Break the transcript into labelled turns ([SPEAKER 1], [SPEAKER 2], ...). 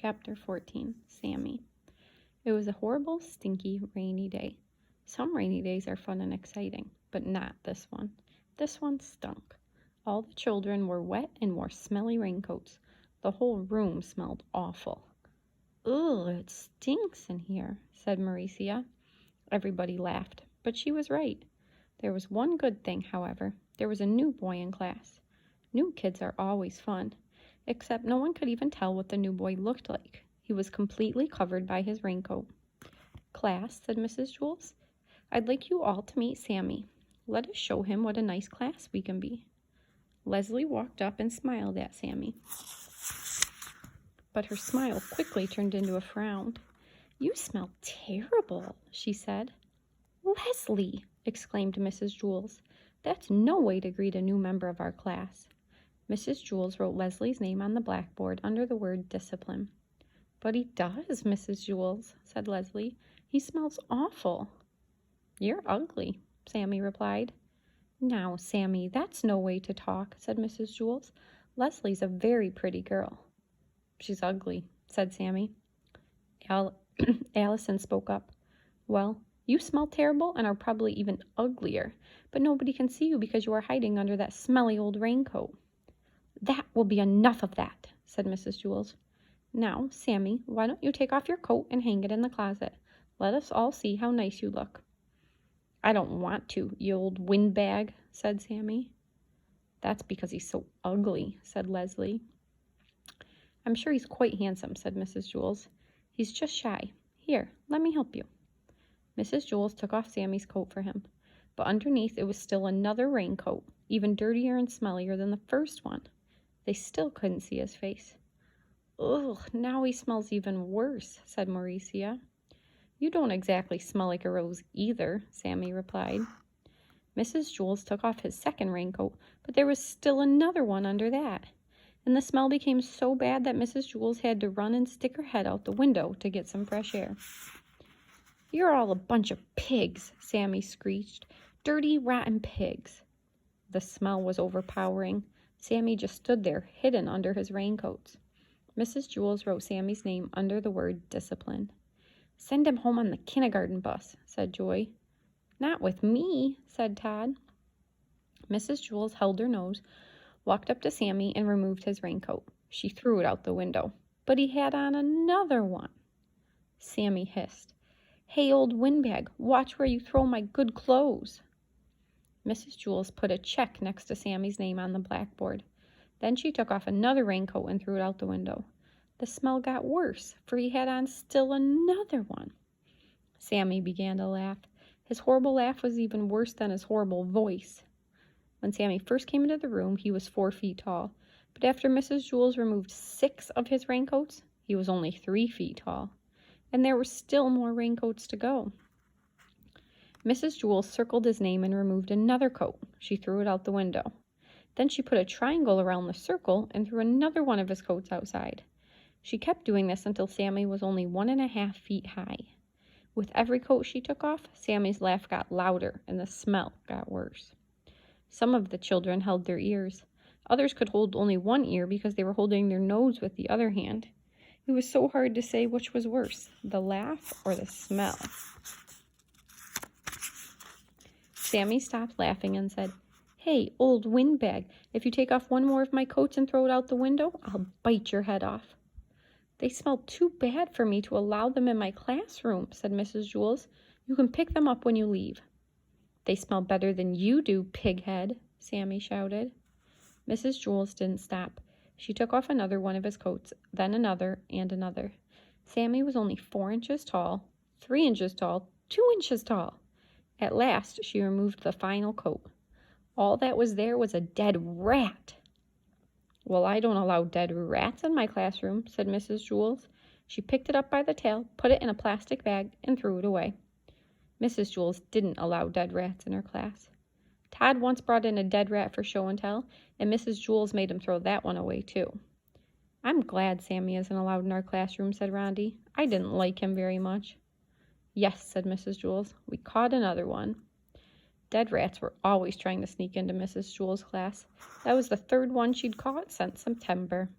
[SPEAKER 1] Chapter 14, Sammy. It was a horrible, stinky, rainy day. Some rainy days are fun and exciting, but not this one. This one stunk. All the children were wet and wore smelly raincoats. The whole room smelled awful. "Ugh, it stinks in here," said Mauricia. Everybody laughed, but she was right. There was one good thing, however. There was a new boy in class. New kids are always fun, except no one could even tell what the new boy looked like. He was completely covered by his raincoat. "Class," said Mrs. Jules, "I'd like you all to meet Sammy. Let us show him what a nice class we can be." Leslie walked up and smiled at Sammy, but her smile quickly turned into a frown. "You smell terrible," she said. "Leslie!" exclaimed Mrs. Jules. "That's no way to greet a new member of our class." Mrs. Jules wrote Leslie's name on the blackboard under the word discipline. "But he does, Mrs. Jules," said Leslie. "He smells awful." "You're ugly," Sammy replied. "Now, Sammy, that's no way to talk," said Mrs. Jules. "Leslie's a very pretty girl." "She's ugly," said Sammy. Allison spoke up. "Well, you smell terrible and are probably even uglier, but nobody can see you because you are hiding under that smelly old raincoat." "That will be enough of that," said Mrs. Jules. "Now, Sammy, why don't you take off your coat and hang it in the closet? Let us all see how nice you look." "I don't want to, you old windbag," said Sammy. "That's because he's so ugly," said Leslie. "I'm sure he's quite handsome," said Mrs. Jules. "He's just shy. Here, let me help you." Mrs. Jules took off Sammy's coat for him, but underneath it was still another raincoat, even dirtier and smellier than the first one. They still couldn't see his face. "Ugh, now he smells even worse," said Mauricia. "You don't exactly smell like a rose either," Sammy replied. Mrs. Jules took off his second raincoat, but there was still another one under that, and the smell became so bad that Mrs. Jules had to run and stick her head out the window to get some fresh air. "You're all a bunch of pigs," Sammy screeched. "Dirty, rotten pigs." The smell was overpowering. Sammy just stood there, hidden under his raincoats. Mrs. Jules wrote Sammy's name under the word discipline. "Send him home on the kindergarten bus," said Joy. "Not with me," said Todd. Mrs. Jules held her nose, walked up to Sammy, and removed his raincoat. She threw it out the window, but he had on another one. Sammy hissed, "Hey, old windbag, watch where you throw my good clothes." Mrs. Jules put a check next to Sammy's name on the blackboard. Then she took off another raincoat and threw it out the window. The smell got worse, for he had on still another one. Sammy began to laugh. His horrible laugh was even worse than his horrible voice. When Sammy first came into the room, he was 4 feet tall, but after Mrs. Jules removed 6 of his raincoats, he was only 3 feet tall, and there were still more raincoats to go. Mrs. Jules circled his name and removed another coat. She threw it out the window. Then she put a triangle around the circle and threw another one of his coats outside. She kept doing this until Sammy was only 1.5 feet high. With every coat she took off, Sammy's laugh got louder and the smell got worse. Some of the children held their ears. Others could hold only one ear because they were holding their nose with the other hand. It was so hard to say which was worse, the laugh or the smell. Sammy stopped laughing and said, "Hey, old windbag, if you take off one more of my coats and throw it out the window, I'll bite your head off." "They smell too bad for me to allow them in my classroom," said Mrs. Jules. "You can pick them up when you leave." "They smell better than you do, pighead," Sammy shouted. Mrs. Jules didn't stop. She took off another one of his coats, then another and another. Sammy was only 4 inches tall, 3 inches tall, 2 inches tall. At last, she removed the final coat. All that was there was a dead rat. "Well, I don't allow dead rats in my classroom," said Mrs. Jules. She picked it up by the tail, put it in a plastic bag, and threw it away. Mrs. Jules didn't allow dead rats in her class. Todd once brought in a dead rat for show and tell, and Mrs. Jules made him throw that one away, too. "I'm glad Sammy isn't allowed in our classroom," said Rondi. "I didn't like him very much." "Yes," said Mrs. Jules. "We caught another one." Dead rats were always trying to sneak into Mrs. Jules' class. That was the 3rd one she'd caught since September.